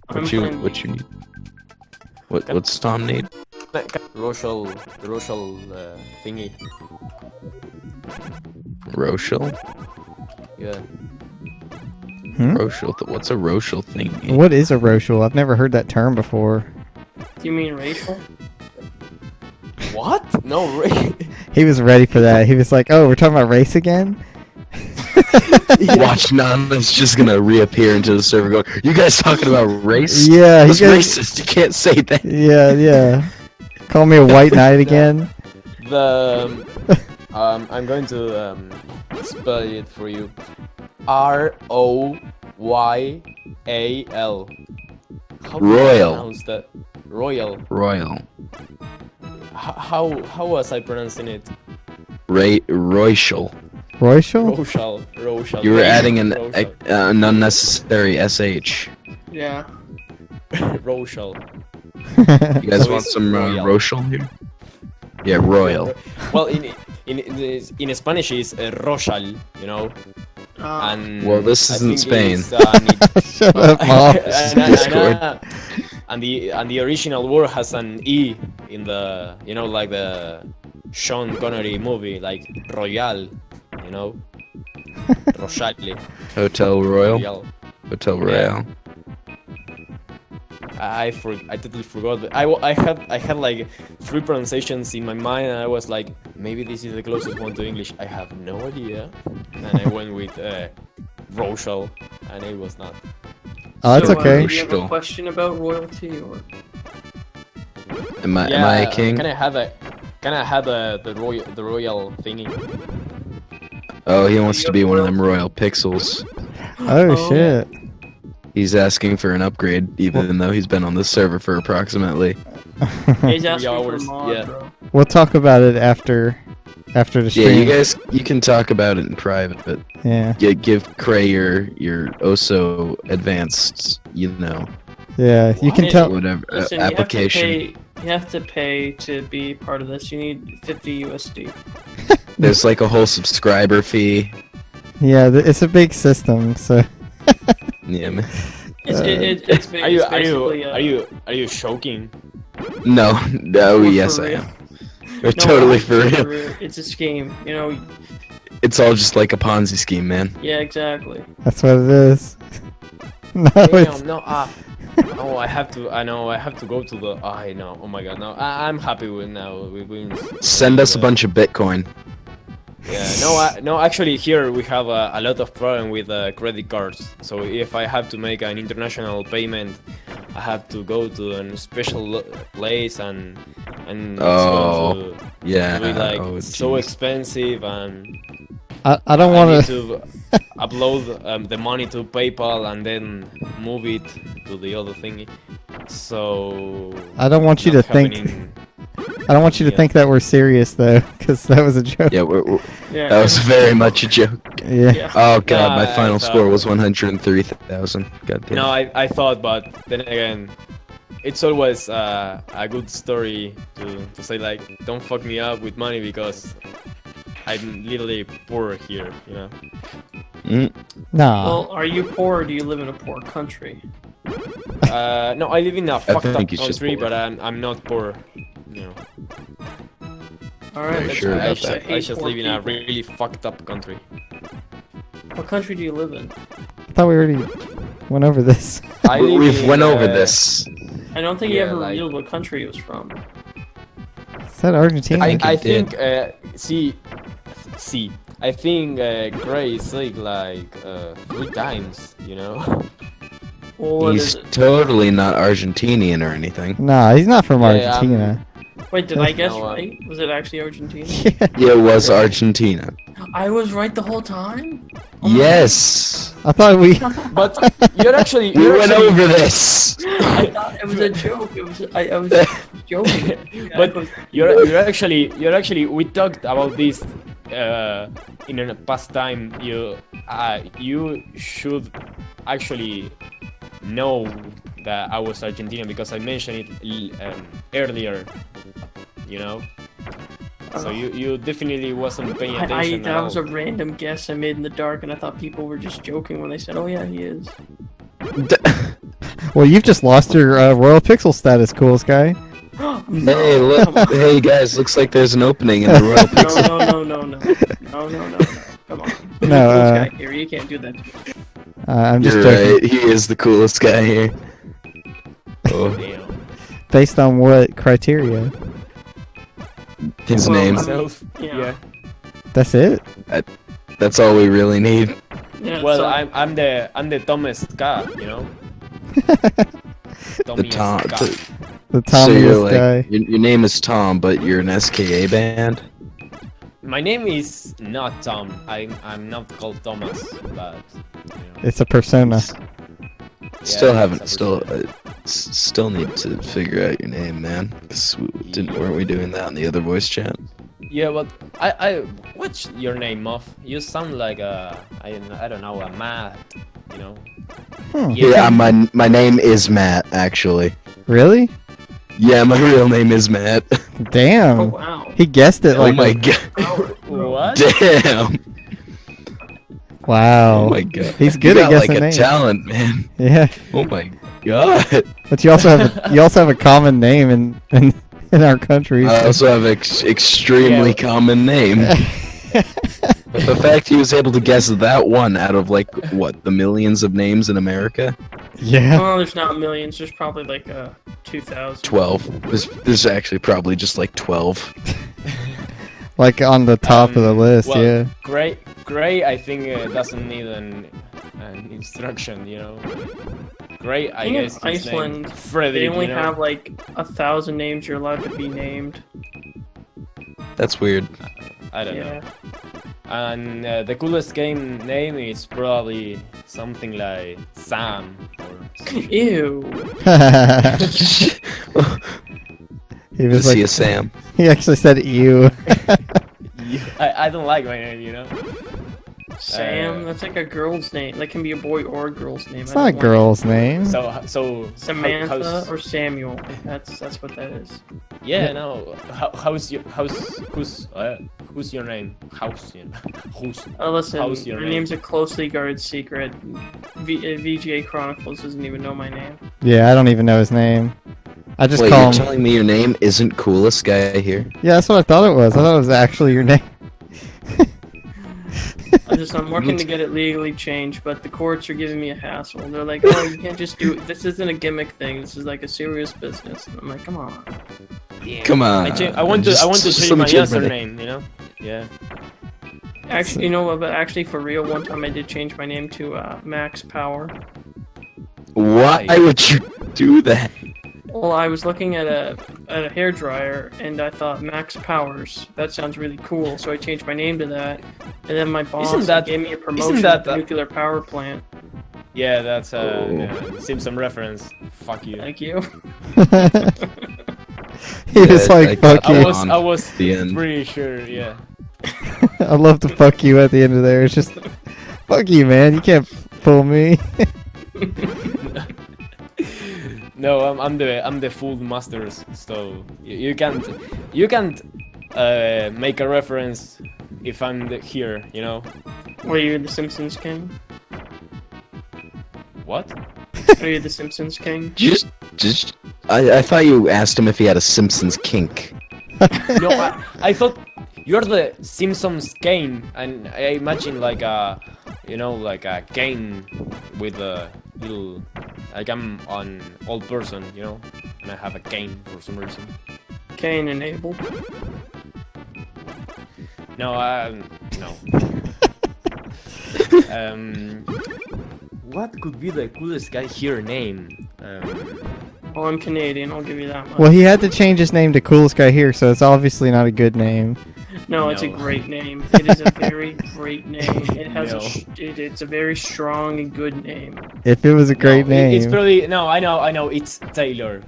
What you need? What's Tom need? Rochelle thingy. Rochelle? Yeah. Rochelle. What's a Rochelle thing? What is a Rochelle? I've never heard that term before. Do you mean racial? What? No, He was ready for that. He was like, "Oh, we're talking about race again." Watch, Nana's just gonna reappear into the server going, "You guys talking about race? Yeah, That's racist. You can't say that." Yeah. Call me a white knight again. I'm going to spell it for you. Royal. How do Royal. I pronounce that? Royal. Royal. How was I pronouncing it? Rochelle. Rochelle? Rochelle. You were adding an Rochelle. unnecessary sh. Yeah. Rochelle. You guys So want it's some Royal. Rochelle here? Yeah, Royal. Well, in Spanish it's Rochelle, you know. And Well, this I isn't think Spain. it's, Shut up, Moff. This is Discord. and the original word has an E in the, you know, like the Sean Connery movie, like Royale, you know. Rochelle. Hotel Royal. Royale. Hotel Royal. I totally forgot. But I had like 3 pronunciations in my mind, and I was like, maybe this is the closest one to English. I have no idea, and I went with Rochelle, and it was not. Oh, that's So, okay. Do you have a question about royalty or? Am I a king? Can I have the royal thingy? Oh, he wants to be one of them royal pixels. Oh shit. He's asking for an upgrade, even though he's been on this server for approximately. He's asking for a hours, mod, yeah. bro. We'll talk about it after the stream. Yeah, you can talk about it in private, but Yeah. give Cray your also advanced, you know, Yeah, you can tell. whatever Listen, application. you have to pay to be part of this. You need 50 USD. There's like a whole subscriber fee. Yeah, it's a big system, so. Yeah, man. It's basically. Are you joking? No, We're yes for I real. am. We're No, totally for it's real. It's a scheme, you know. It's all just like a Ponzi scheme, man. Yeah, exactly. That's what it is. No, it's. Damn, no, oh, I have to go to the. I know. Oh my god, no. I'm happy with now. We Send us a bunch of Bitcoin. Yeah, no, actually, here we have a lot of problem with credit cards. So if I have to make an international payment, I have to go to a special place, and it's going Yeah. to be like oh, so jeez. expensive, and I don't I need want to upload the money to PayPal and then move it to the other thingy. So I don't want you not to think. happening- I don't want you to Yeah. think that we're serious though, because that was a joke. Yeah, Yeah. that was very much a joke. Yeah. Yeah. Oh god, No, my I final thought- score was 103,000. God damn. No, I thought, but then again, it's always a good story to say like, don't fuck me up with money because I'm literally poor here, you know. Nah. Well, are you poor or do you live in a poor country? No, I live in a fucked up think he's just country, poor. but I'm not poor, you know. Alright, Very that's sure nice. about that. I just poor live in a people. really fucked up country. What country do you live in? I thought we already went over this. I live We've in, went over this. I don't think you Yeah, ever like- revealed what country it was from. Is that Argentina? I did. think, I think Gray sick like 3 times, you know. Well, what He's is it? totally not Argentinian or anything. Nah, he's not from Yeah, Argentina. Wait, did I guess No, right? Was it actually Argentina? Yeah, it was Argentina. I was right the whole time? Oh my Yes. I thought we. But you're actually We went over this. I thought it was a joke. It was I was joking. But you're actually we talked about this in a past time. You should actually know that I was Argentinian because I mentioned it earlier, you know. So you definitely wasn't paying attention that at was all. a random guess I made in the dark, and I thought people were just joking when they said, "Oh yeah, he is." Well, you've just lost your Royal Pixel status, coolest guy. Hey, look! Hey guys, looks like there's an opening in the Royal Pixel. No. Come on. No, This guy here, you can't do that to me. I'm just You're joking. right. He is the coolest guy here. Oh, Damn. Based on what criteria? his Well, name. Self. Yeah. Yeah. That's it. That's all we really need. Yeah, Well, so- I'm the dumbest guy, you know. The Dumbest Tom. guy. The So you're Tommyest like, guy. your name is Tom, but you're an SKA band. My name is not Tom. I'm not called Thomas, but you know. It's a persona. Still Yeah, haven't. it's Still. Still need to figure out your name, man. 'Cause weren't we doing that in the other voice chat? Yeah, but what's your name, Moff? You sound like I don't know, a Matt, you know? Hmm. Yeah, my name is Matt, actually. Really? Yeah, my real name is Matt. Damn. Oh wow. He guessed it Oh like my a- god. What? Damn. Wow. Oh my god. He's You good at got, like guessing a names. talent, man. Yeah. Oh my god. But you also have a common name in our country. I so- also have an extremely Yeah. common name. The fact he was able to guess that one out of like what, the millions of names in America? yeah. Well, there's not millions. There's probably like 2,000. 12. There's actually probably just like 12. Like on the top of the list, well, yeah. Gray, I think doesn't need an instruction, you know. Gray, I think in guess his name, Iceland, Frederick, They only you know? have like 1,000 names you're allowed to be named. That's weird. I don't Yeah. know. And the coolest game name is probably something like Sam or Ew. He was Is he a like, Sam? he actually said "ew." I don't like my name, you know. Sam, that's like a girl's name. That can be a boy or a girl's name. It's not a girl's name. So Samantha how's- or Samuel. That's what that is. yeah, no. Who's your name? Listen, How's your my name? name's a closely guarded secret. VGA Chronicles doesn't even know my name. Yeah, I don't even know his name. I just Wait, call you're him. telling me your name isn't coolest guy here? Yeah, that's what I thought it was. I thought it was actually your name. I'm working to get it legally changed, but the courts are giving me a hassle. They're like, oh, you can't just do it. This isn't a gimmick thing. This is like a serious business. And I'm like, come on. Come on. I want to change let me my change my name. username, you know. Yeah. Actually, you know what? But actually, for real, one time I did change my name to Max Power. Why would you do that? Well, I was looking at a hairdryer, and I thought Max Powers. That sounds really cool, so I changed my name to that. And then my boss gave me a promotion at the nuclear power plant. Yeah, that's Simpson reference. Fuck you. Thank you. He was Yeah, like, I "Fuck you." I was The end. pretty sure. Yeah. I love the "fuck you" at the end of there. It's just, "Fuck you, man. You can't fool me." No, I'm the full masters, so you can't make a reference if I'm here, you know. Were you the Simpsons king? What? Are you the Simpsons king? Just, I thought you asked him if he had a Simpsons kink. No, I thought you're the Simpsons cane, and I imagine like a, you know, like a cane with a little, like I'm an old person, you know, and I have a cane for some reason. Cain and Abel. No, no. What could be the coolest guy here name? Well, I'm Canadian. I'll give you that much. Well, he had to change his name to "coolest guy here," so it's obviously not a good name. No, it's a No. great name. It is a very great name. It has No. it's a very strong and good name. If it was a great No, name, It's probably no. I know. It's Taylor.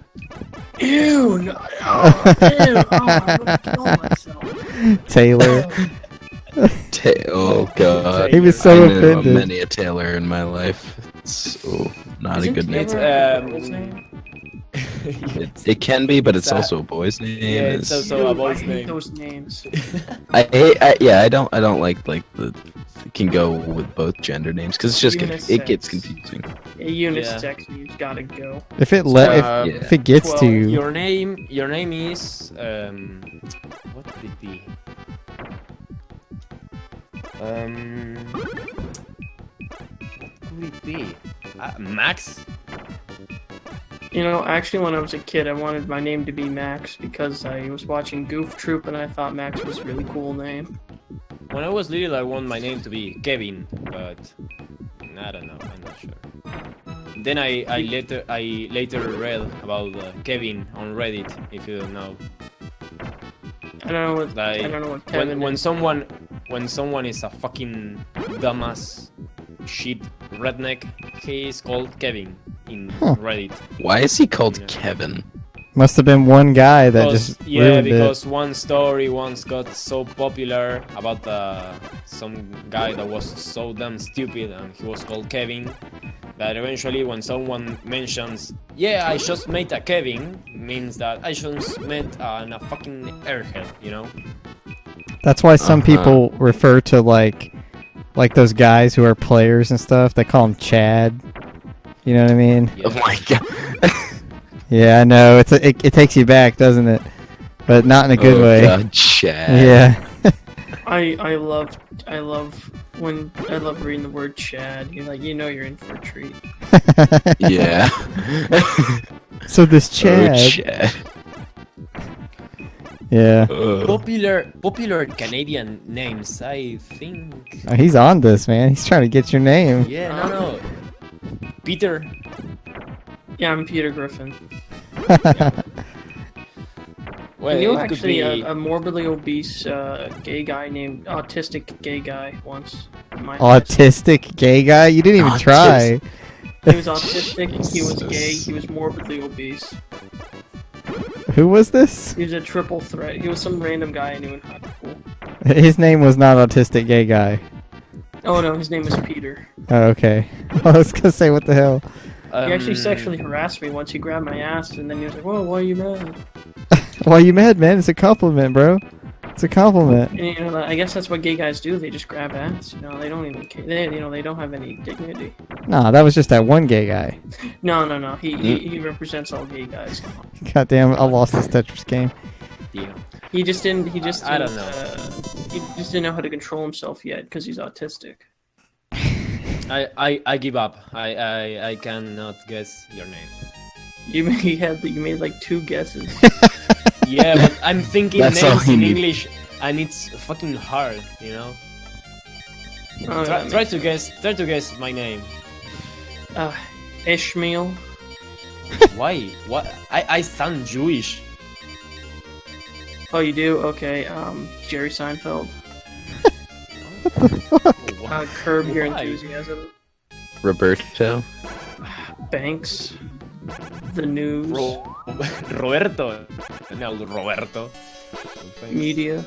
Ew! No, oh, ew! Oh, I'm gonna kill myself. Taylor. Oh god. He was I so know offended. many a Taylor in my life. It's not a Isn't good name. It's, Taylor a girl's name? It can be, but it's It's, also a boy's name. yeah, it's It's- also a Ew, I boy's hate name. those names. I don't like the it can go with both gender names because it's just it gets Unisex. confusing. Yeah, Eunice Yeah. is actually used. gotta go. If it if it gets well, to you, your name is what could it be? What could it be? Max? You know, actually, when I was a kid, I wanted my name to be Max because I was watching Goof Troop and I thought Max was a really cool name. When I was little, I wanted my name to be Kevin, but I don't know. I'm not sure. Then I later read about Kevin on Reddit. If you don't know. I don't know what. Like, I don't know what Kevin when is. someone is a fucking dumbass shit redneck, he is called Kevin in Reddit. Why is he called Kevin? must have been one guy that just ruined because it. one story once got so popular about some guy that was so damn stupid and he was called Kevin that eventually when someone mentions, yeah, I just met a Kevin, means that I just met a fucking airhead, you know? That's why some people refer to like those guys who are players and stuff. They call them Chad. You know what I mean? Yeah. Oh my god. Yeah, I know. It takes you back, doesn't it? But not in a good way. God, Chad. Yeah. I love reading the word Chad. You're like, you know, you're in for a treat. Yeah. So this Chad. Oh, Chad. Yeah. Popular Canadian names, I think. Oh, he's on this, man. He's trying to get your name. Yeah, no. Peter. Yeah, I'm Peter Griffin. Well, I knew it could actually be... a morbidly obese gay guy named autistic gay guy once. In my high school. Autistic gay guy? You didn't even try. He was autistic. He was gay. He was morbidly obese. Who was this? He was a triple threat. He was some random guy I knew in high school. His name was not autistic gay guy. Oh no, his name was Peter. Oh, okay. I was gonna say, what the hell? He actually sexually harassed me once. He grabbed my ass and then he was like, "Whoa, why are you mad?" Why you mad, man? It's a compliment, bro. It's a compliment. And, you know, I guess that's what gay guys do. They just grab ass. You know, they don't even care. They don't have any dignity. Nah, that was just that one gay guy. No. He represents all gay guys. Goddamn, I lost this Tetris game. Yeah. He just didn't. I don't know. He just didn't know how to control himself yet because he's autistic. I give up. I cannot guess your name. You made like 2 guesses. Yeah, but I'm thinking That's all names you in need. English, and it's fucking hard, you know. Oh, Try to guess my name. Ishmael. Why? What? I sound Jewish. Oh, you do? Okay. Jerry Seinfeld. Curb Your Why? Enthusiasm. Roberto. Banks. The News. Roberto. No, Roberto. Media.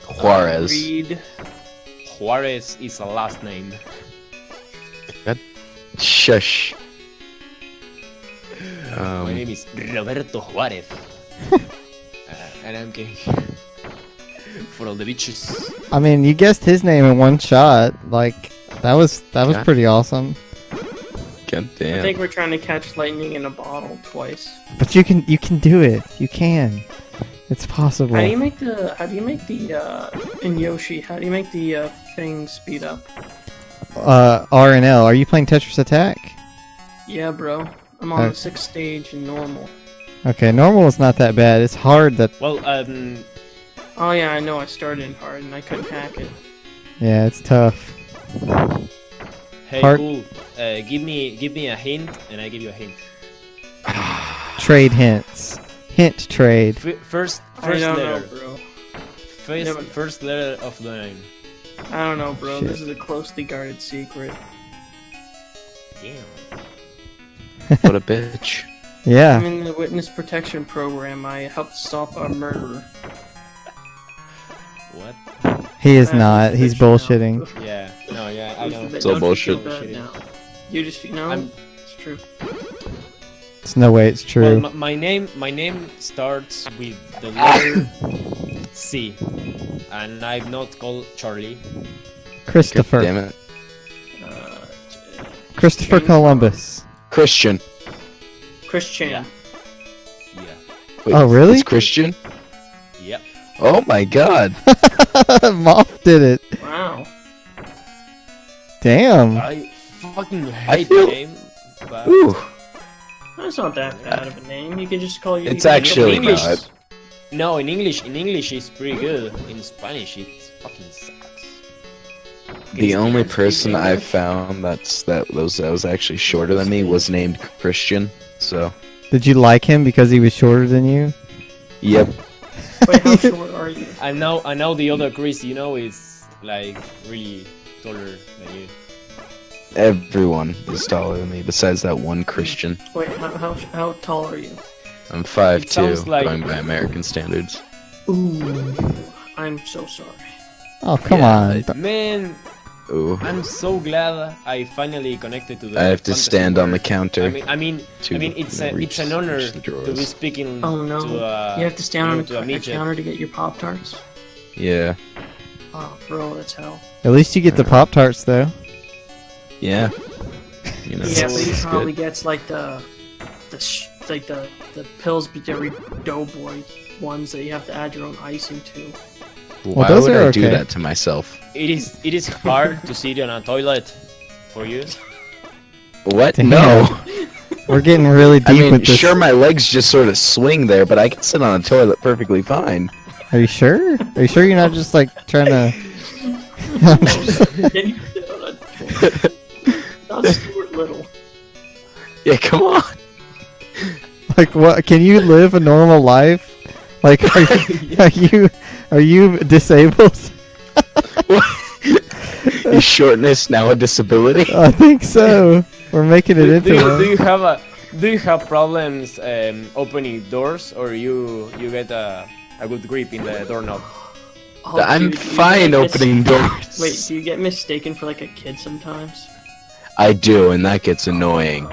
Juarez. Reed. Juarez is a last name. Shush. My name is Roberto Juarez. And I'm kidding. For all the bitches. I mean, you guessed his name in one shot. Like, that was pretty awesome. God I damn. think we're trying to catch lightning in a bottle twice. But you can do it. You can. It's possible. How do you make the in Yoshi? How do you make the thing speed up? R and L. Are you playing Tetris Attack? Yeah, bro. I'm on the 6th stage in normal. Okay, normal is not that bad. It's hard that. Well, Oh yeah, I know. I started in hard and I couldn't hack it. Yeah, it's tough. hey, Hard- cool. Give me a hint, and I give you a hint. Trade hints. Hint trade. First I don't letter. know, bro. First letter of the name. I don't know, bro. Shit. This is a closely guarded secret. Damn. What a bitch. I'm Yeah. in the witness protection program. I helped stop a murderer. What? He is not. He's bullshitting. Yeah. No. Yeah. I know. It's all bullshit. You just it's true. There's no way it's true. Well, my name starts with the letter C, and I'm not called Charlie. Christopher. Damn it. Christopher Columbus. Christian. Christian. Yeah. Wait, Oh, really? It's Christian? Yep. Oh my god. Moff did it. Wow. Damn. I fucking hate feel- the name. But Ooh. That's not that bad of a name. You can just call you. It's you can- actually in English, not. No, in English it's pretty good. In Spanish it fucking sucks. The only Speak person I English. found that was actually shorter than me was named Christian. So, Did you like him because he was shorter than you? yep. Wait, how short are you? I know the other Chris, you know, is like really taller than you. Everyone is taller than me besides that one Christian. Wait, how tall are you? I'm It 5'2", sounds like- going by American standards. Ooh, I'm so sorry. Oh, come Yeah, on. Man, Ooh. I'm so glad I finally connected to the I have to fantasy stand on the world. counter. I mean, it's reach an honor the to drawers. be speaking Oh no, to you have to stand on to a midget. counter to get your Pop Tarts. Yeah. Oh, bro, that's hell. At least you get the Pop-Tarts, though. Yeah. You know, Yeah, So but he it's probably good. gets like the Pillsbury Doughboy ones that you have to add your own icing to. Why those would are I do okay. that to myself? It is hard to sit on a toilet for you. What? Damn. No. We're getting really deep I mean, with this. sure, my legs just sort of swing there, but I can sit on a toilet perfectly fine. Are you sure? Are you sure you're not just like trying to? Not Stuart Little. Yeah, come on. Like what? Can you live a normal life? Like are you disabled? Is shortness now a disability? I think so. We're making it Do into you one. do you have problems opening doors, or you get a good grip in the doorknob? Oh, I'm dude, do you fine get opening doors. Wait, do you get mistaken for like a kid sometimes? I do, and that gets annoying.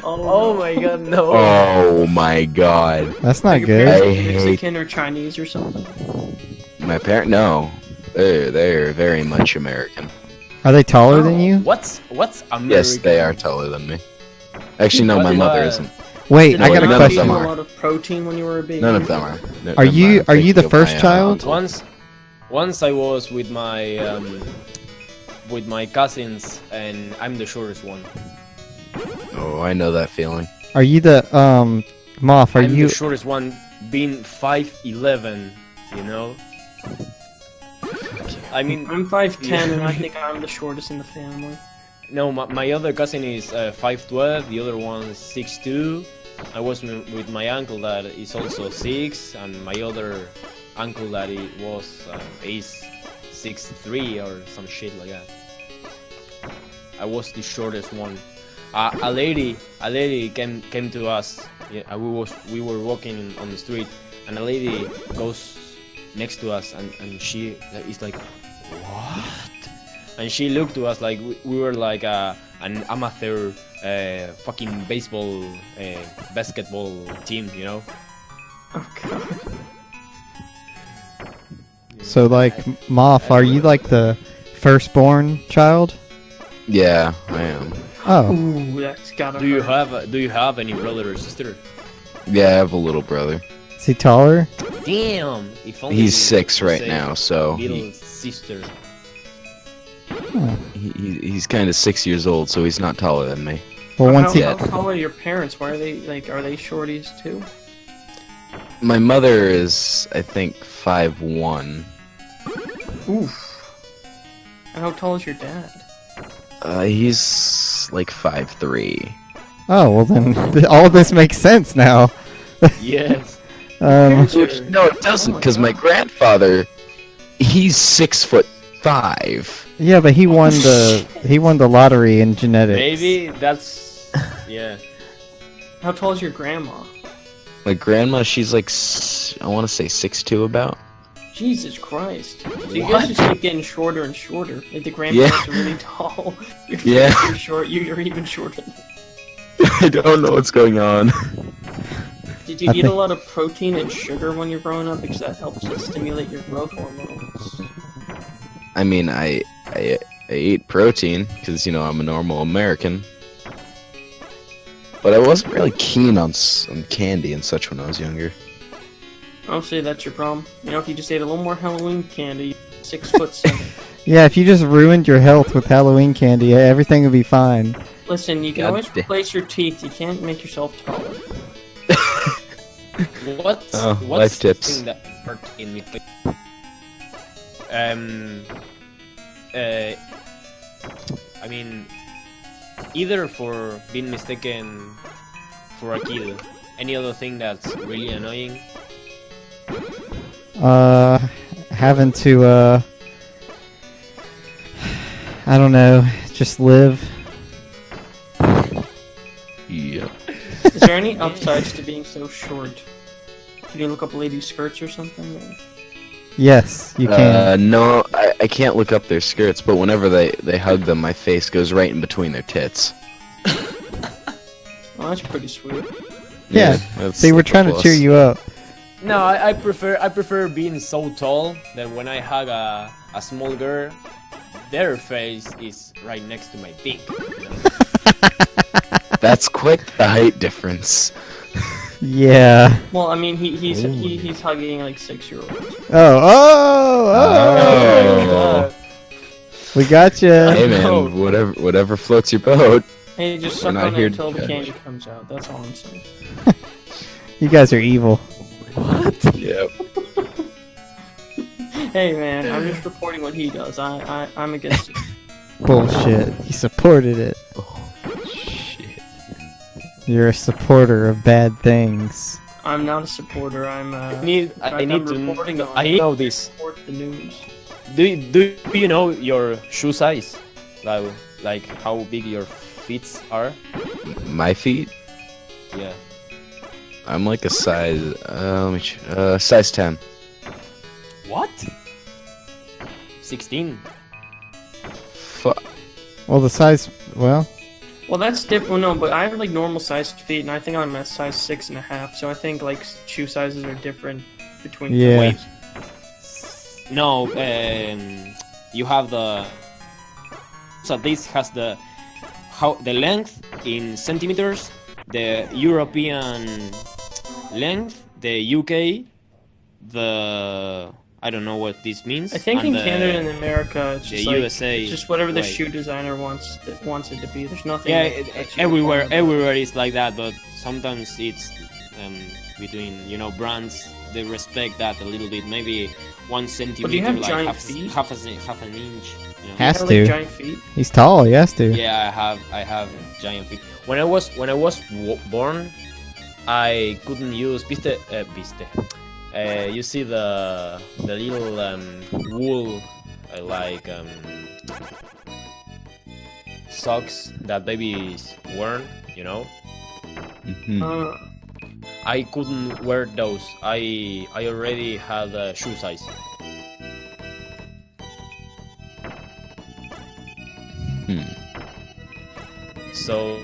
Oh my god, no! Oh my god. That's not Your good. parents I are hate- Mexican or Chinese or something? My parent? No. They're very much American. Are they taller than you? What's American? Yes, they are taller than me. Actually, no, What my is mother that? isn't. Wait, Did I they got a none not of feed them you question. a are. lot of protein when you were a baby? None of them are. No, Are never you- mind, are you thank the first my, child? Once I was with my cousins, and I'm the shortest one. Oh, I know that feeling. Are you the Moff? Are I'm you? the shortest one, being 5'11", you know? I mean, I'm 5'10", and I think I'm the shortest in the family. no, my other cousin is 5'12", the other one is 6'2". I was with my uncle that is also 6, and my other uncle that is 6'3" or some shit like that. I was the shortest one. A lady came to us. Yeah, we were walking on the street, and a lady goes next to us, and she is like, what? And she looked to us like we were like an amateur fucking basketball team, you know? Oh god. So like Moff, are you like the firstborn child? Yeah, I am. Oh, Ooh, that's gotta Do you hurt. have any brother or sister? Yeah, I have a little brother. is he taller? Damn! If only He's you 6 could right say now, so little sister. he's kind of 6 years old, so he's not taller than me. Well, once he How tall are your parents? Why are they are they shorties too? My mother is, I think, 5'1". Oof. And how tall is your dad? He's like 5'3". Oh, well then all of this makes sense now. Yes. Parents Which, are- no, it doesn't, Oh my because my God. grandfather, he's 6'5". Yeah, but he won the lottery in genetics. Maybe that's yeah. How tall is your grandma? My grandma, she's like, I want to say 6'2" about. Jesus Christ. So you What? guys just keep getting shorter and shorter. Like the grandparents are really tall. Your Yeah. parents are short, you're even shorter. I don't know what's going on. Did you I eat a think- lot of protein and sugar when you're growing up? Because that helps to stimulate your growth hormones. I mean, I ate protein, because, I'm a normal American. But I wasn't really keen on candy and such when I was younger. I'll say that's your problem. You know, if you just ate a little more Halloween candy, 6'7". Yeah, if you just ruined your health with Halloween candy, everything would be fine. Listen, you can always replace your teeth. You can't make yourself taller. What's life tips. the thing that hurt in me? I mean, either for being mistaken for a kid, any other thing that's really annoying? Having to, I don't know, just live. Yep. Is there any upsides to being so short? Can you look up ladies' skirts or something? Or? Yes, you can. No, I can't look up their skirts, but whenever they hug them, my face goes right in between their tits. Well, that's pretty sweet. Yeah. See, we're trying to cheer you up. No, I prefer being so tall that when I hug a small girl, their face is right next to my dick. You know? That's quite the height difference. Yeah. Well, I mean, he's hugging like 6-year-olds. Oh. We got you. Hey man, whatever floats your boat. Hey, just suck on it until the candy comes out. That's all I'm saying. You guys are evil. What? Yep. Hey man, I'm just reporting what he does. I'm against it. Bullshit. He supported it. Oh, shit. You're a supporter of bad things. I'm not a supporter. I'm. I need to know this. Support the news. Do you know your shoe size? Like how big your feet are? My feet? Yeah. I'm like a size. Size 10. What? 16. Fuck. Well, the size. Well, that's different. Well, no, but I have like normal sized feet, and I think I'm at size 6.5. So I think like shoe sizes are different between. Yeah. Wait. No, you have the. So this has the length in centimeters, the European length, the UK, the I don't know what this means. I think in Canada and America, it's just the like, USA. it's just whatever the shoe designer wants it to be. There's nothing. Yeah, everywhere is like that, but sometimes it's between brands. They respect that a little bit. Maybe 1 centimeter, but do you have like giant feet? half an inch. has you have, to. like, giant feet? He's tall. He has to. Yeah, I have giant feet. When I was born, I couldn't use viste. You see the little wool like socks that babies wear, Mm-hmm. I couldn't wear those. I already had a shoe size. So,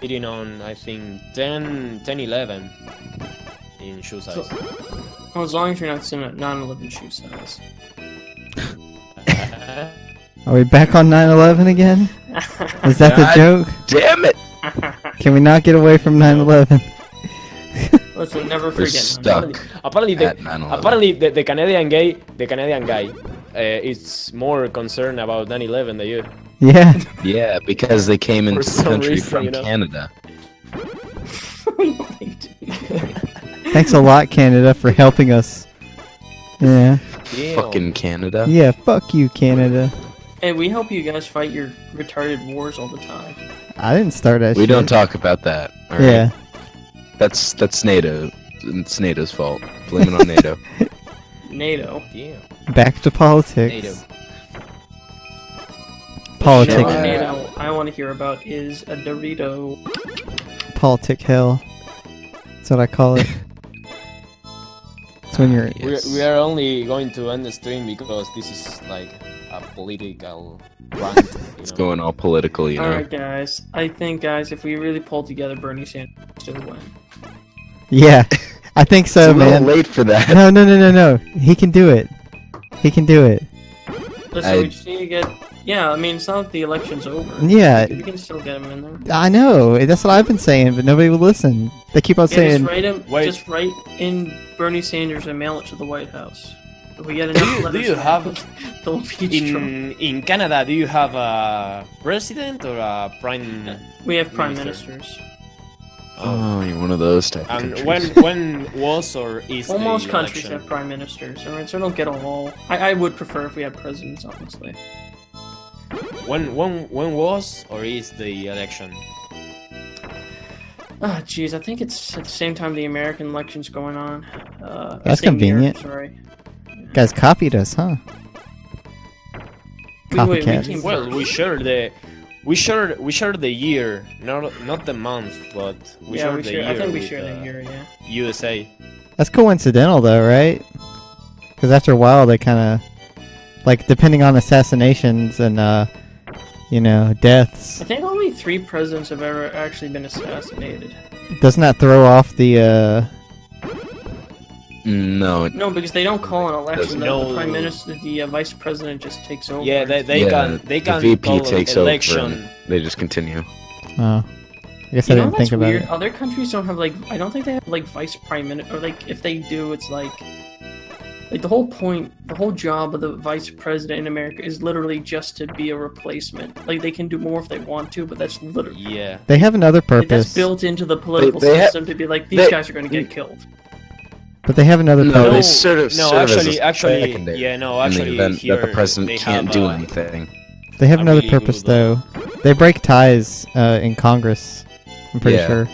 hitting on, I think, 10, 11 in shoe size. Well, as long as you're not sitting at 9/11 shoe size. Are we back on 9/11 again? Is that the joke? Damn it! Can we not get away from 9/11? Listen, never We're forget. stuck. Apparently, at 9/11. apparently the Canadian guy is more concerned about 9/11 than you. Yeah. Yeah, because they came into the some country reason, from Canada. Thanks a lot, Canada, for helping us. Yeah. Damn. Fucking Canada. Yeah, fuck you, Canada. Hey, we help you guys fight your retarded wars all the time. I didn't start that We shit. don't talk about that. All right? Yeah. That's NATO. It's NATO's fault. Blame it on NATO. NATO. Damn. Back to politics. NATO. Politic. The only NATO I want to hear about is a Dorito. Politic hell. That's what I call it. It's when you're... Yes. We are only going to end the stream because this is like a political rant. It's going all political, you know. Alright, guys. I think, guys, if we really pull together, Bernie Sanders still win. Yeah. I think so, It's a little man. late for that. No. He can do it. He can do it. Listen, we just need to get Yeah, I mean, it's not like the election's over. Yeah. You can still get them in there. I know. That's what I've been saying, but nobody will listen. They keep on saying. Just write in Bernie Sanders and mail it to the White House. If we get enough letters, do you have they'll impeach Trump. In Canada? Do you have a president or a prime? We have prime ministers. Oh, you're one of those type of And countries. when was or is Well, the most countries election? have prime ministers, alright, so don't get all. I would prefer if we had presidents, honestly. When was or is the election? Ah, jeez, I think it's at the same time the American election's going on. That's same year, convenient. sorry. Guys copied us, huh? Wait, Copycat. came Well, first. we shared the year, not the month, but we Yeah, shared the year. I think we with, share the year, yeah. USA. That's coincidental, though, right? Because after a while, they kind of, like, depending on assassinations and, deaths, I think only 3 presidents have ever actually been assassinated. doesn't that throw off the, No, No, because they don't call an election. No. The prime minister, the vice president, just takes over. Yeah, they yeah, can the VP call takes an over election. and they just continue. I guess You I know didn't that's think about weird. it. Other countries don't have I don't think they have vice prime minister, or if they do, it's like the whole point, the whole job of the vice president in America is literally just to be a replacement. Like they can do more if they want to, but that's literally Yeah. They have another that's purpose, built into the political They system to be like these guys are going to get killed. but they have another No, purpose. they sort of No, serve actually, as a secondary yeah, no, in the actually, event here that the president they can't have, do anything. They have I another really purpose, Googled though. They break ties in Congress, I'm pretty Yeah. sure.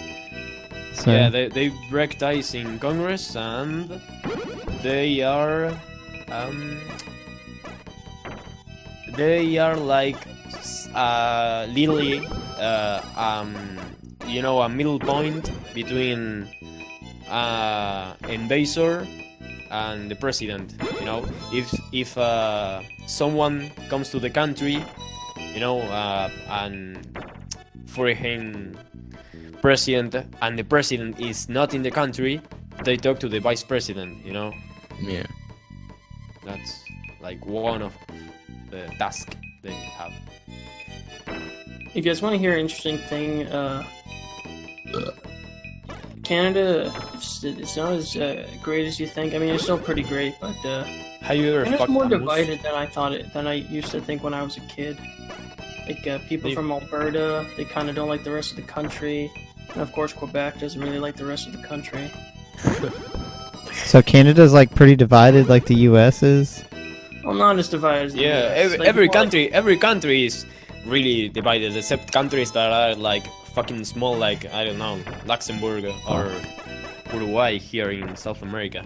So, Yeah, they break ties in Congress and they are like literally a middle point between invasor and the president. If someone comes to the country, and foreign president, and the president is not in the country, they talk to the vice president. Yeah. That's like one of the tasks they have. If you guys want to hear an interesting thing, Canada, it's not as great as you think. I mean, it's still pretty great, but Have you ever it's fucked more a moose? divided than I used to think when I was a kid. People from Alberta, they kind of don't like the rest of the country, and of course Quebec doesn't really like the rest of the country. so Canada's like pretty divided, like the U.S. is. Well, not as divided as the Yeah, US. every country is really divided, except countries that are like fucking small, like I don't know, Luxembourg or Uruguay here in South America.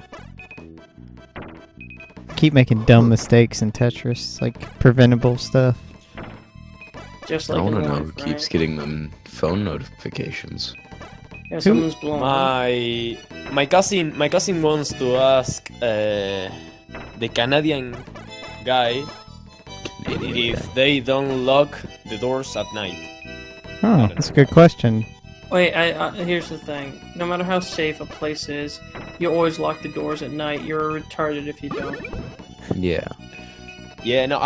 Keep making dumb mistakes in Tetris, like preventable stuff. Just I like want in to know life, who keeps right? getting them phone notifications. Yeah, someone's blowing up. My cousin wants to ask the Canadian guy Canadian if they don't lock the doors at night. Oh, that's a good question. Wait, here's the thing. No matter how safe a place is, you always lock the doors at night. You're retarded if you don't. Yeah. Yeah, no,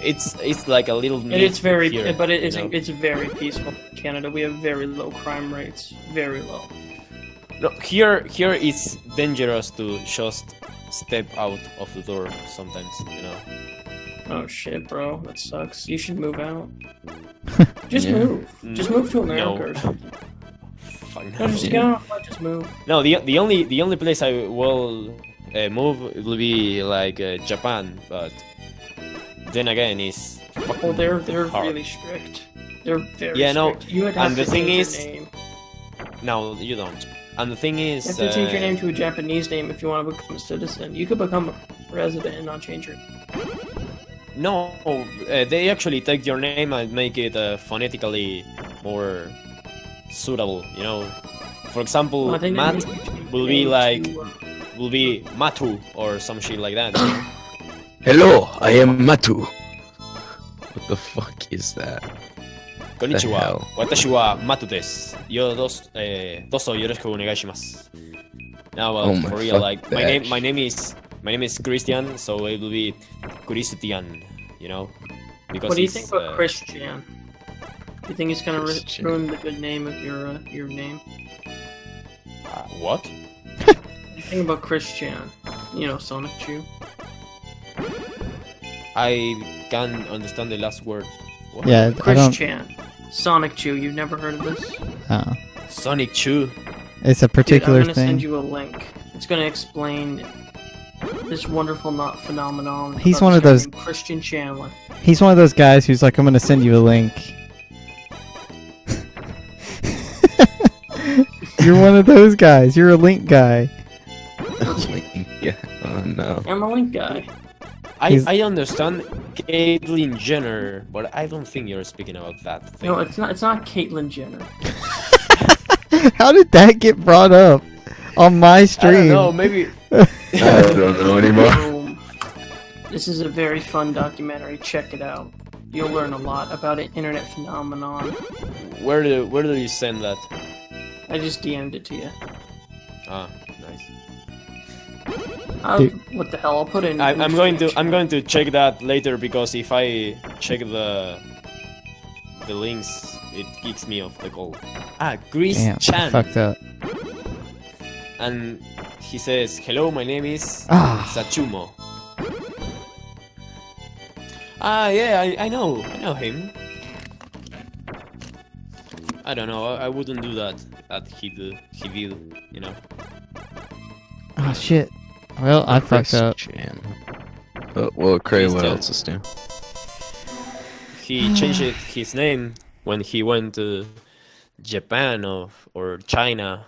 it's like a little. And it's very, here, but it's you know? it's very peaceful in Canada. We have very low crime rates, very low. No, here it's dangerous to just step out of the door sometimes, Oh shit, bro, that sucks. You should move out. Just Yeah. move. Just move to America No. or something. Fuck No, no. just Yeah. get on. Just move. No, the only place I will move will be like Japan, but then again it's Oh, they're hard. really strict. They're very Yeah, no, strict. You would have and to the thing change is- your name. No, you don't. And the thing is, You have to change your name to a Japanese name if you want to become a citizen. You could become a resident and not change your. No, they actually take your name and make it phonetically more suitable. For example, Well, I think Matt that means you change will your be name like to, will be Matu or some shit like that. Hello, I am Matu. What the fuck is that? Konnichiwa, hell? watashi wa Matu desu. Yo doso yoroshiku onegaishimasu. Now, Oh my for real, fuck like that. my name is Christian, so it will be Christian. because What do you it's, think about Christian? Do you think it's gonna Christian. ruin the good name of your name? What? What do you think about Christian? You know, Sonic Chew. I can't understand the last word. What? Yeah, I don't. Christian. Sonic Chew. You've never heard of this? Oh. Sonic Chew. It's a Dude, particular I'm gonna thing. send you a link. It's gonna explain this wonderful phenomenon. He's about one this of guy those- named Christian Chandler. He's one of those guys who's like, I'm gonna send you a link. You're one of those guys. You're a link guy. Yeah. Oh no. I'm a link guy. He's- I understand Caitlyn Jenner, but I don't think you're speaking about that thing. No, it's not. It's not Caitlyn Jenner. How did that get brought up on my I stream? don't know, maybe. I don't know anymore. Boom. This is a very fun documentary. Check it out. You'll learn a lot about an internet phenomenon. Where do you send that? I just DM'd it to you. Ah, nice. What the hell? I'll put it in. I'm going to check that later because if I check the links, it kicks me off the call. Chris Damn, I Chan, fucked up. and he says, "Hello, my name is Ah. Sachumo." Yeah, I know him. I don't know. I wouldn't do that. That he did, you know. Oh shit. Well, I fucked up. Christian. Well, Cray, He's what dead. else is new? He changed his name when he went to Japan or China.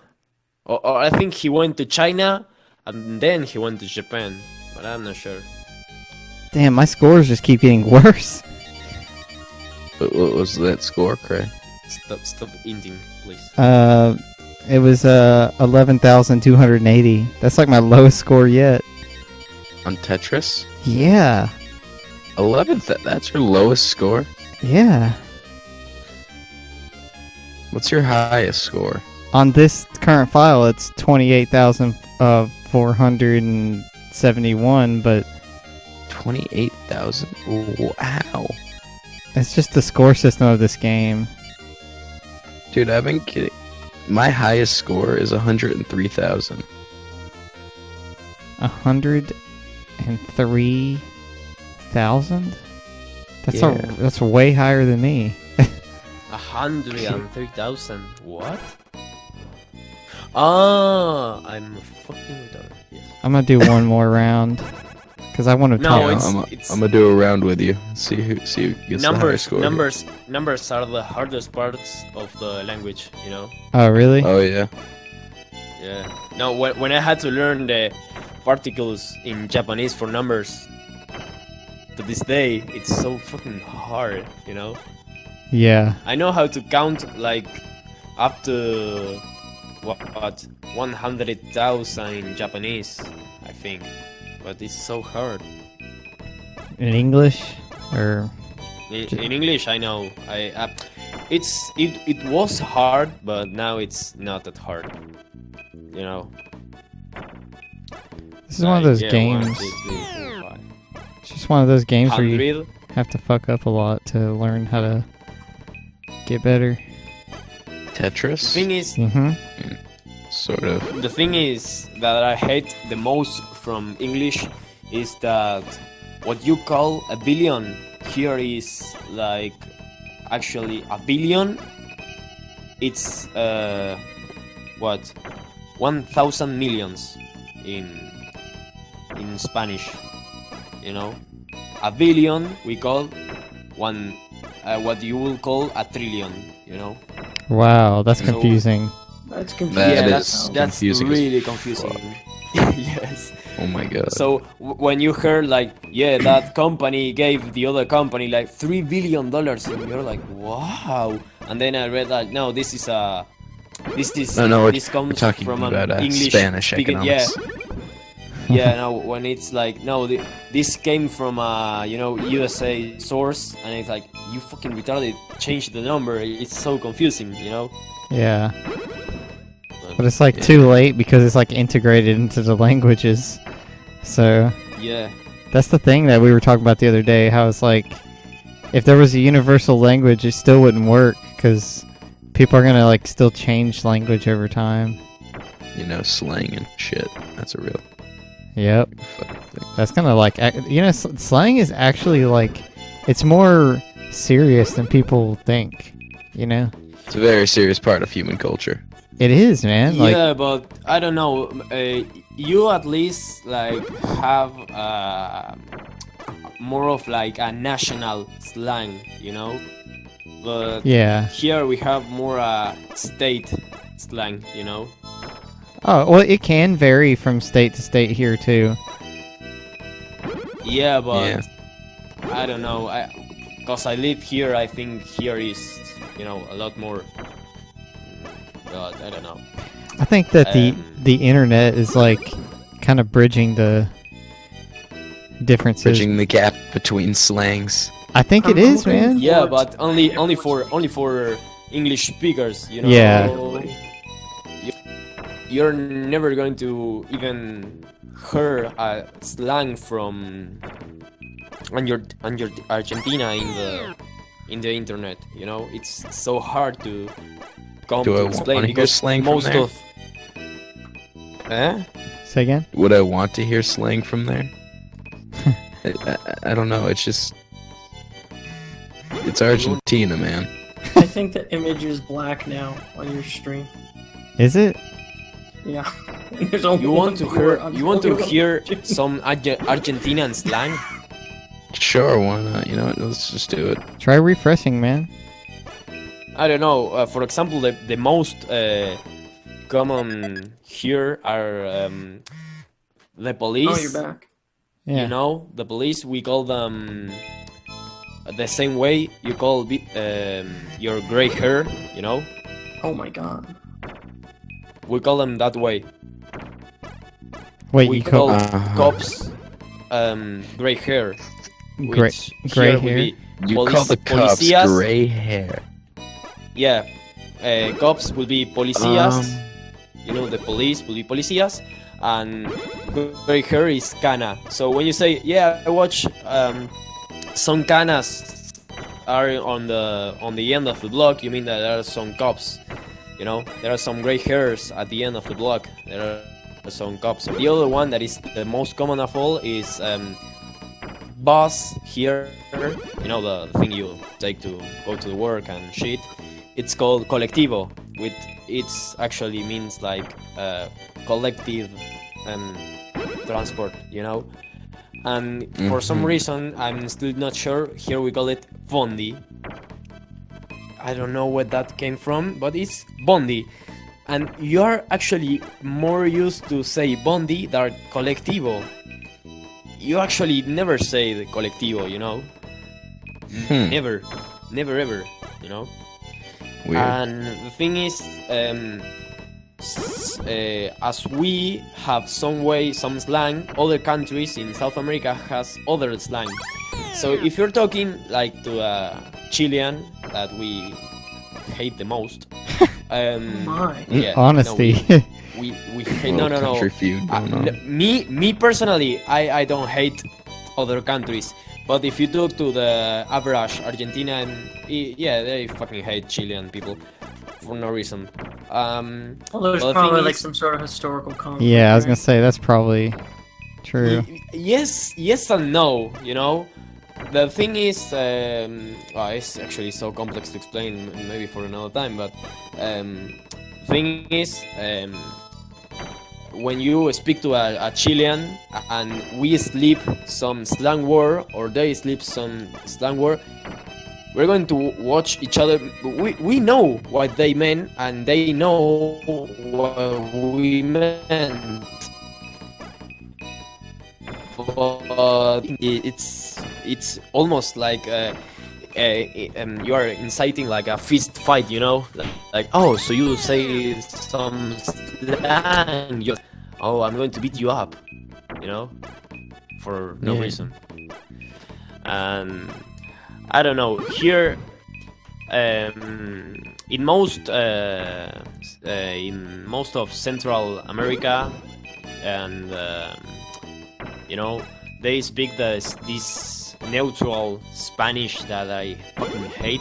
Or I think he went to China and then he went to Japan. But I'm not sure. Damn, my scores just keep getting worse. What was that score, Cray? Stop ending, please. It was 11,280. That's like my lowest score yet. On Tetris? Yeah. 11th? That's your lowest score? Yeah. What's your highest score? On this current file, it's 28,471, but 28,000? Wow. it's just the score system of this game. Dude, I've been kidding. My highest score is 103,000. 103,000? Yeah. That's way higher than me. 103,000. What? Ah, I'm fucking retarded. Yes. I'm gonna do one more round because I want to No, talk. it's- I'm gonna do a round with you. See who gets the highest Numbers, score. numbers are the hardest parts of the language, you know. Oh really? Oh yeah. Yeah. No, when I had to learn the particles in Japanese for numbers, to this day, it's so fucking hard, you know. Yeah. I know how to count like up to what 100,000 in Japanese, I think, but it's so hard. In English, or In English, I know. It was hard, but now it's not that hard. You know. this is one of those yeah, games. 1, 2, 3, 4, 5. It's just one of those games where you 100. have to fuck up a lot to learn how to get better. Tetris? Thing is, Mm-hmm. Sort of. the thing is that I hate the most from English is that what you call a billion here is like actually a billion. It's what 1,000 millions in Spanish. You know, a billion we call one. What you will call a trillion. You know. Wow, that's So- confusing. That's confusing. That Yeah, is that's confusing as really confusing. Yes. Oh my god. So when you heard like, yeah, that company gave the other company like $3 billion, and you're like, wow. And then I read that no, this is No, this we're comes talking from about an English Spanish speaking, economics. yeah. No, when it's like no, this came from a USA source, and it's like you fucking retarded, change the number. It's so confusing, you know. Yeah. But it's like too late because it's like integrated into the languages. So Yeah. that's the thing that we were talking about the other day. How it's like if there was a universal language, it still wouldn't work because people are gonna like still change language over time. You know, slang and shit. That's a real Yep. fucking thing. That's kind of like, you know, slang is actually like, it's more serious than people think, you know? It's a very serious part of human culture. It is, man. Like, Yeah, but I don't know. You at least like have more of like a national slang, you know. But yeah. here we have more state slang, you know. Oh, well, it can vary from state to state here, too. Yeah, but Yeah. I don't know. Because I live here, I think here is, you know, a lot more. But I don't know. I think that Um, the internet is like kind of bridging the differences. Bridging the gap between slangs. I think it is, man. Yeah, but only for English speakers, you know. Yeah. You're never going to even hear a slang from on your Argentina in the internet. You know, it's so hard to come Do I to wanna explain hear because slang from most there? of. Eh? Say again? Would I want to hear slang from there? I don't know. It's just. It's Argentina, man. I think the image is black now on your stream. Is it? Yeah. There's only You want to one hear? word. You want to hear some Argentinian slang? Sure, why not? You know what? Let's just do it. Try refreshing, man. I don't know. For example, the most common here are the police. Oh, you're back. Yeah. You know, the police. We call them the same way you call your gray hair. You know, Oh my god. we call them that way. Wait, We you call call Uh-huh. cops gray hair. gray, which gray here would hair? be You police- call the cops policías. gray hair. Yeah, cops will be policías. Um, You know, the police will be policías, and gray hair is cana. So when you say, yeah, I watch some canas are on the end of the block, you mean that there are some cops. You know, there are some gray hairs at the end of the block. There are some cops. The other one that is the most common of all is bus here. You know, the thing you take to go to the work and shit. It's called colectivo. It's actually means like collective transport. You know, and for some reason I'm still not sure. Here we call it bondi. I don't know where that came from, but it's bondi. And you're actually more used to say bondi than colectivo. You actually never say the colectivo, you know? Never ever, you know? Weird. And the thing is, as we have some slang, other countries in South America has other slang. So if you're talking like to a Chilean that we hate the most, My. yeah, Honesty. no, we hate, no. Country feud going on. Me personally, I don't hate other countries. But if you talk to the average Argentinian, yeah, they fucking hate Chilean people for no reason. Well, there's Well, the probably thing like is- some sort of historical conflict. Yeah, I was right? gonna say that's probably true. Yes and no, you know. The thing is, it's actually so complex to explain, maybe for another time. But thing is, when you speak to a Chilean and we sleep some slang word or they sleep some slang word, we're going to watch each other. We know what they meant and they know what we meant. But it's almost like you are inciting like a fist fight, you know? Like, oh, so you say some slang? Oh, I'm going to beat you up, you know, for no Yeah. reason. And I don't know. Here, in most of Central America, and you know, they speak this neutral Spanish that I fucking hate.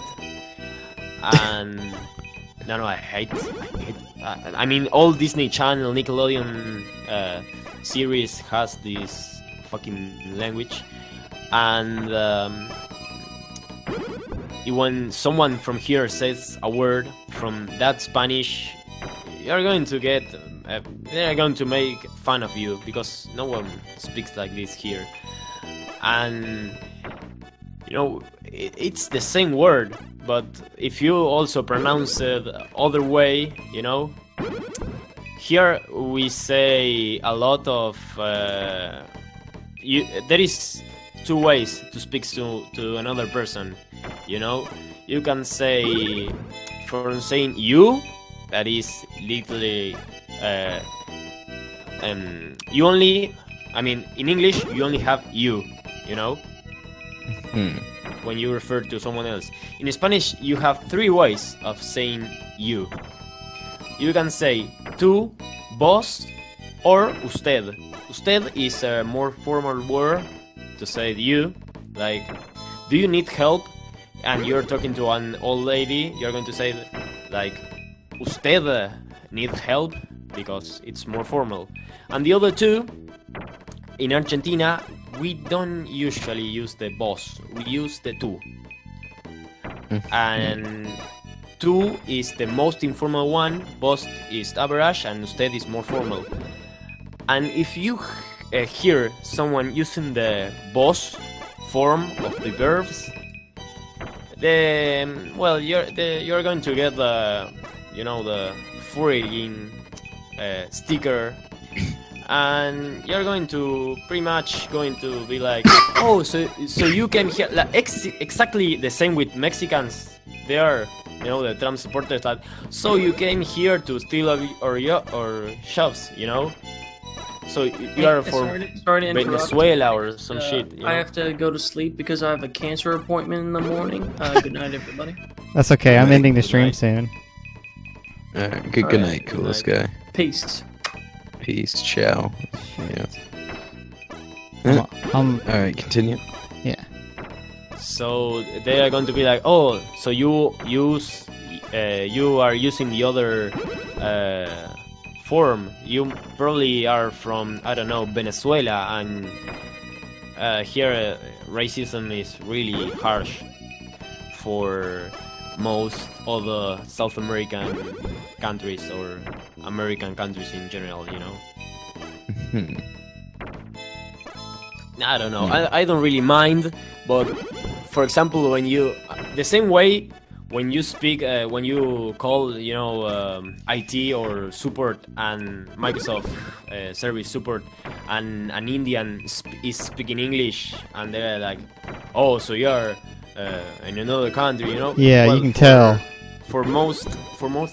And no, I hate. I mean, all Disney Channel, Nickelodeon series has this fucking language, and when someone from here says a word from that Spanish, you're going to get. They're going to make fun of you because no one speaks like this here, and you know it's the same word. But if you also pronounce it other way, you know, here we say a lot of. There is two ways to speak to another person. You know, you can say, from saying you, that is literally. You only. I mean, in English, you only have you. You know. When you refer to someone else. In Spanish, you have three ways of saying you. You can say tú, vos, or usted. Usted is a more formal word to say you. Like, do you need help? And you're talking to an old lady, you're going to say, like, usted need help, because it's more formal. And the other two, in Argentina, we don't usually use the vos, we use the tú. And tú is the most informal one, vos is average, and usted is more formal. And if you hear someone using the vos form of the verbs, then, well, you're going to get the, you know, the foreign sticker. And you're going to pretty much going to be like, oh, so you came here, like, exactly the same with Mexicans. They are, you know, the Trump supporters. That so you came here to steal or shops, you know. So you are from Venezuela or some shit. You know? I have to go to sleep because I have a cancer appointment in the morning. Good night, everybody. That's okay. I'm ending the stream soon. Good night, coolest guy. Peace. Peace, ciao. Yeah. Alright, continue. Yeah. So they are going to be like, oh, so you are using the other form. You probably are from, I don't know, Venezuela, and here racism is really harsh for most other South American countries or American countries in general, you know. I don't know. I don't really mind, but for example, when you the same way when you speak, when you call, you know, IT or support and Microsoft service support, and an Indian is speaking English, and they're like, oh, so you're in another country, you know? Yeah, well, you can tell. For most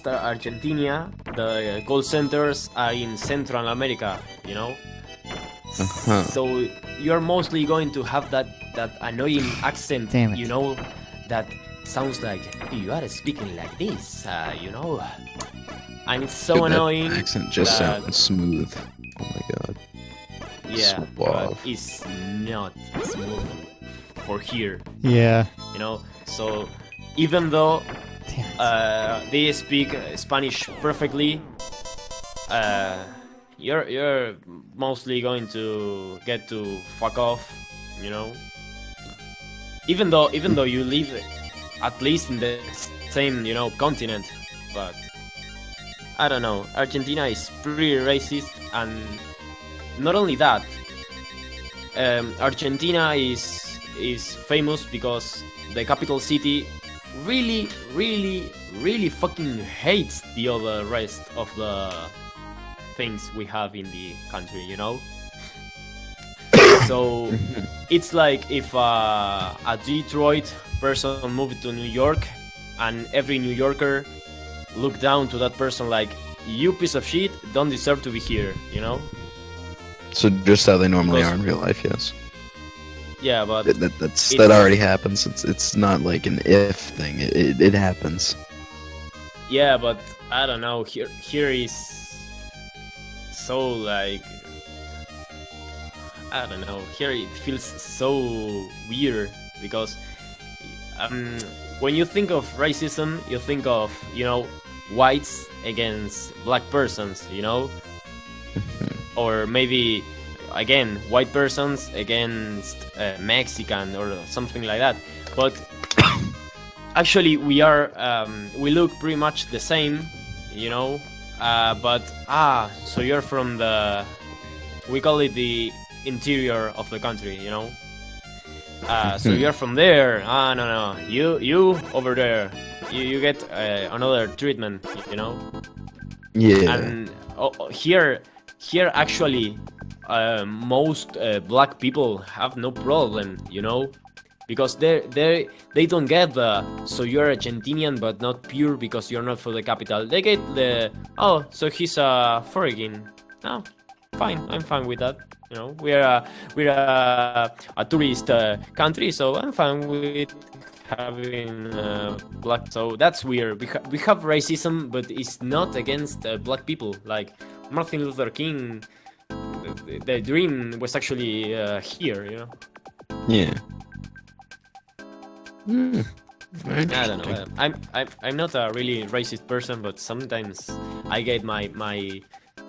Argentina, the call centers are in Central America, you know. So you're mostly going to have that annoying accent, you know, that sounds like you are speaking like this, you know, and it's so annoying. That accent just sounds smooth. Oh my god. Yeah, but it's not smooth for here. Yeah. You know, so even though they speak Spanish perfectly, you're mostly going to get to fuck off, you know. Even though you live at least in the same, you know, continent, but I don't know. Argentina is pretty racist, and not only that, Argentina is famous because the capital city really fucking hates the other rest of the things we have in the country, you know. So it's like if a Detroit person moved to New York, and every New Yorker looked down to that person like, you piece of shit, don't deserve to be here, you know. So just how they normally are in real life, yes. Yeah, but that already happens. It's not like an if thing. It happens. Yeah, but I don't know. Here is so like I don't know. Here it feels so weird because when you think of racism, you think of, whites against black persons, or maybe again white persons against Mexican or something like that. But actually, we look pretty much the same, but so you're from we call it the interior of the country, so you're from there. No, you over there, you get another treatment, Yeah. And here actually, most black people have no problem, because they don't get so you're Argentinian but not pure because you're not for the capital. They get so he's a foreign. No, fine, I'm fine with that. We're a tourist country, so I'm fine with having black. So that's weird. We have racism, but it's not against black people. Like Martin Luther King, the dream was actually here. Yeah. I don't know. I'm not a really racist person, but sometimes I get my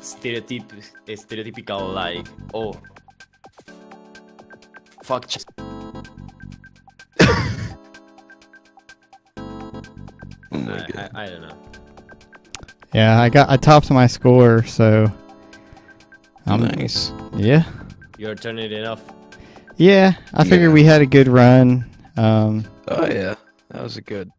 stereotypical like, oh, fuck. I don't know. Yeah, I topped my score, so Nice. Yeah. You're turning it off. Yeah, I figured we had a good run. Oh yeah, that was a good